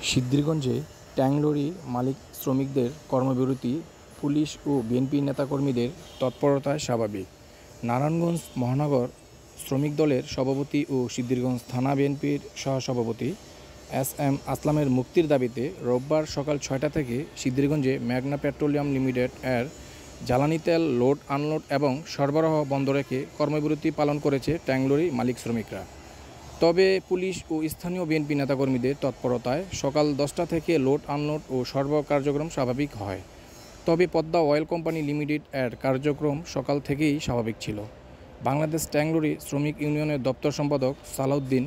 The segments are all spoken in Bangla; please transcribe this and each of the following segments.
সিদ্ধিরগঞ্জে ট্যাংলরি মালিক শ্রমিকদের কর্মবিরতি পুলিশ ও বিএনপি নেতাকর্মীদের তৎপরতায় স্বাভাবিক। নারায়ণগঞ্জ মহানগর শ্রমিক দলের সভাপতি ও সিদ্ধিরগঞ্জ থানা বিএনপির সহসভাপতি এস.এম. আসলামের মুক্তির দাবিতে রোববার সকাল ৬টা থেকে সিদ্ধিরগঞ্জে মেঘনা পেট্রোলিয়াম লিমিটেড এর জ্বালানি তেল লোড আনলোড এবং সরবরাহ বন্ধ রেখে কর্মবিরতি পালন করেছে ট্যাংলরি মালিক শ্রমিকরা। তবে পুলিশ ও স্থানীয় বিএনপি নেতাকর্মীদের তৎপরতায় সকাল 10টা থেকে লোড আনলোড ও সরবরাহ কার্যক্রম স্বাভাবিক হয়। তবে পদ্মা অয়েল কোম্পানি লিমিটেড এর কার্যক্রম সকাল থেকেই স্বাভাবিক ছিল। বাংলাদেশ ট্যাংলরি শ্রমিক ইউনিয়নের দপ্তর সম্পাদক সালাউদ্দিন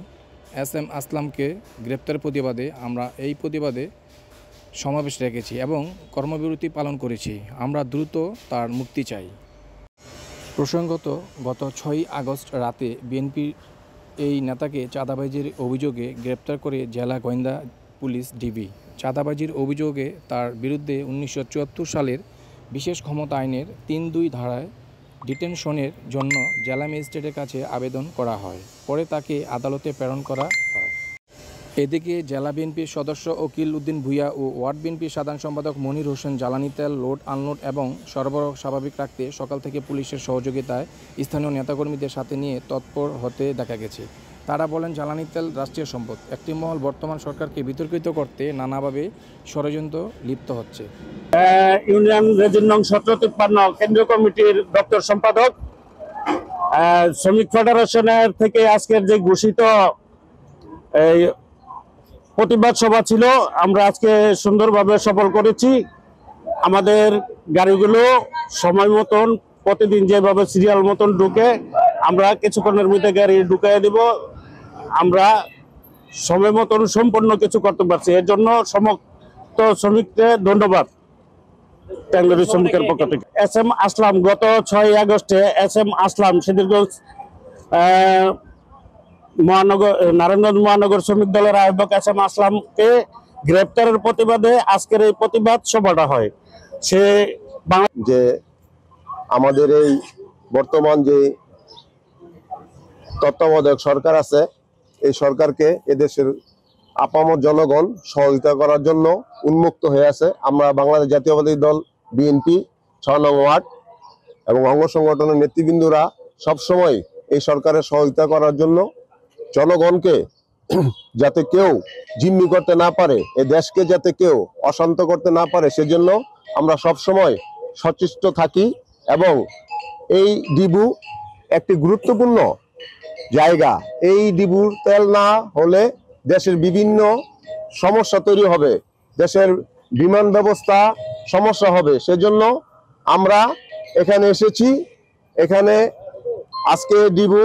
এস.এম. আসলামকে গ্রেপ্তারের প্রতিবাদে আমরা এই প্রতিবাদে সমাবেশ রেখেছি এবং কর্মবিরতি পালন করেছি। আমরা দ্রুত তার মুক্তি চাই। প্রসঙ্গত, গত 6ই আগস্ট রাতে বিএনপির এই নেতাকে চাঁদাবাজির অভিযোগে গ্রেপ্তার করে জেলা গোয়েন্দা পুলিশ ডিবি। চাঁদাবাজির অভিযোগে তার বিরুদ্ধে 1974 সালের বিশেষ ক্ষমতা আইনের ৩(২) ধারায় ডিটেনশনের জন্য জেলা ম্যাজিস্ট্রেটের কাছে আবেদন করা হয়। পরে তাকে আদালতে প্রেরণ করা হয়। এদিকে জেলা বিএনপির সদস্য উকিল উদ্দিন ভূঁইয়া ও ওয়ার্ড বিএনপির সাধারণ সম্পাদক মনির হোসেন জ্বালানি তেল লোড আনলোড এবং সরবরাহ স্বাভাবিক রাখতে সকাল থেকে পুলিশের সহযোগিতায় স্থানীয় নেতাকর্মীদের সাথে নিয়ে তৎপর হতে দেখা গেছে। তারা বলেন, জ্বালানি তেল রাষ্ট্রীয় সম্পদ। একটি মহল বর্তমান সরকারকে বিতর্কিত করতে নানাভাবে ষড়যন্ত্র লিপ্ত হচ্ছে। ইউনিয়ন রেজিন নং 1753 কেন্দ্রীয় কমিটির দপ্তর সম্পাদক। শ্রমিক ফেডারেশনের থেকে আজকের যে ঘোষিত এই প্রতিবাদ সভা ছিল, আমরা আজকে সুন্দরভাবে সফল করেছি। আমাদের গাড়িগুলো সময় মতন প্রতিদিন যেভাবে সিরিয়াল মতন ঢুকে, আমরা কিছুক্ষণের মধ্যে গাড়ি ঢুকিয়ে দিব। আমরা সময় মতন সম্পূর্ণ কিছু করতে পারছি, এর জন্য সমস্ত শ্রমিকদের ধন্যবাদ। ট্যাংলরি শ্রমিকের পক্ষ থেকে এস.এম. আসলাম, গত 6ই আগস্টে এস.এম. আসলাম সিদ্ধিরগঞ্জ নারায়ণগঞ্জ মহানগর শ্রমিক দলের আহ্বায়ক এস.এম. আসলামকে গ্রেপ্তারের প্রতিবাদে আজকের এই প্রতিবাদ সভাটা হয়। সে যে আমাদের এই বর্তমান যে তত্ত্বাবধায়ক সরকার আছে, এই সরকারকে এদেশের আপামর জনগণ সহযোগিতা করার জন্য উন্মুক্ত হয়ে আছে। আমরা বাংলাদেশ জাতীয়তাবাদী দল বিএনপি 6 নং ওয়ার্ড এবং অঙ্গ সংগঠনের নেতৃবৃন্দরা সবসময় এই সরকারের সহযোগিতা করার জন্য জনগণকে যাতে কেউ জিম্মি করতে না পারে, এই দেশকে যাতে কেউ অশান্ত করতে না পারে, সেজন্য আমরা সবসময় সচেষ্ট থাকি। এবং এই ডিবু একটি গুরুত্বপূর্ণ জায়গা। এই ডিবুর তেল না হলে দেশের বিভিন্ন সমস্যা তৈরি হবে, দেশের বিমান ব্যবস্থা সমস্যা হবে। সেজন্য আমরা এখানে এসেছি। এখানে আজকে ডিবু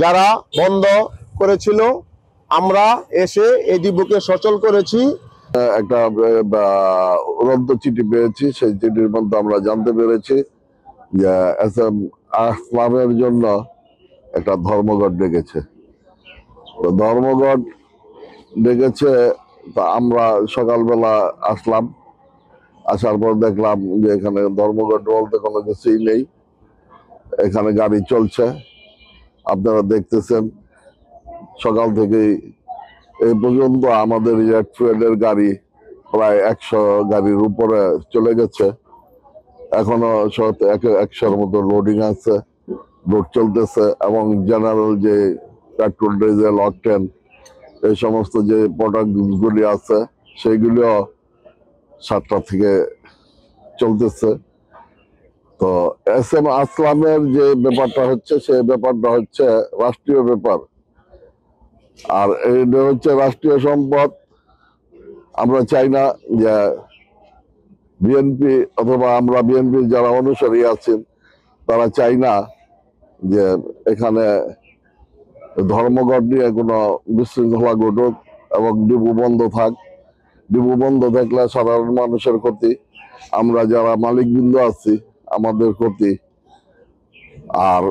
যারা বন্ধ করেছিল, আমরা এসে এই ডিবুকে সচল করেছি। একটা উড়ন্ত চিঠি পেয়েছি, সেই চিঠির মধ্যে আমরা জানতে পেরেছি যে এস.এম. আসলামের জন্য একটা ধর্মঘট ডেকেছে। ধর্মঘট ডেকেছে, তা আমরা সকালবেলা আসলাম। আসার পর দেখলাম যে এখানে ধর্মঘট বলতে কোনো কিছুই নেই, এখানে গাড়ি চলছে। আপনারা দেখতেছেন সকাল থেকেই এই পর্যন্ত আমাদের জেট ফুয়েলের গাড়ি প্রায় 100 গাড়ির উপরে চলে গেছে। এখনো 100-র মতো লোডিং আছে, লোড চলতেছে। এবং জেনারেল যে পেট্রোল, ডিজেল, অকটেন এই সমস্ত যে প্রোডাক্ট গুলি আছে, সেইগুলিও 7টা থেকে চলতেছে। তো এস.এম. আসলামের যে ব্যাপারটা হচ্ছে, সেই ব্যাপারটা হচ্ছে রাষ্ট্রীয় ব্যাপার, আর এটা হচ্ছে রাষ্ট্রীয় সম্পদ। আমরা চাই না যে বিএনপি অথবা আমরা বিএনপির যারা অনুসারী আছেন, তারা চাই না যে এখানে ধর্মঘট নিয়ে কোনো বিশৃঙ্খলা ঘটুক এবং ডিপু বন্ধ থাক। ডিপু বন্ধ থাকলে সাধারণ মানুষের ক্ষতি, আমরা যারা মালিকবৃন্দ আছি আমাদের ক্ষতি। আর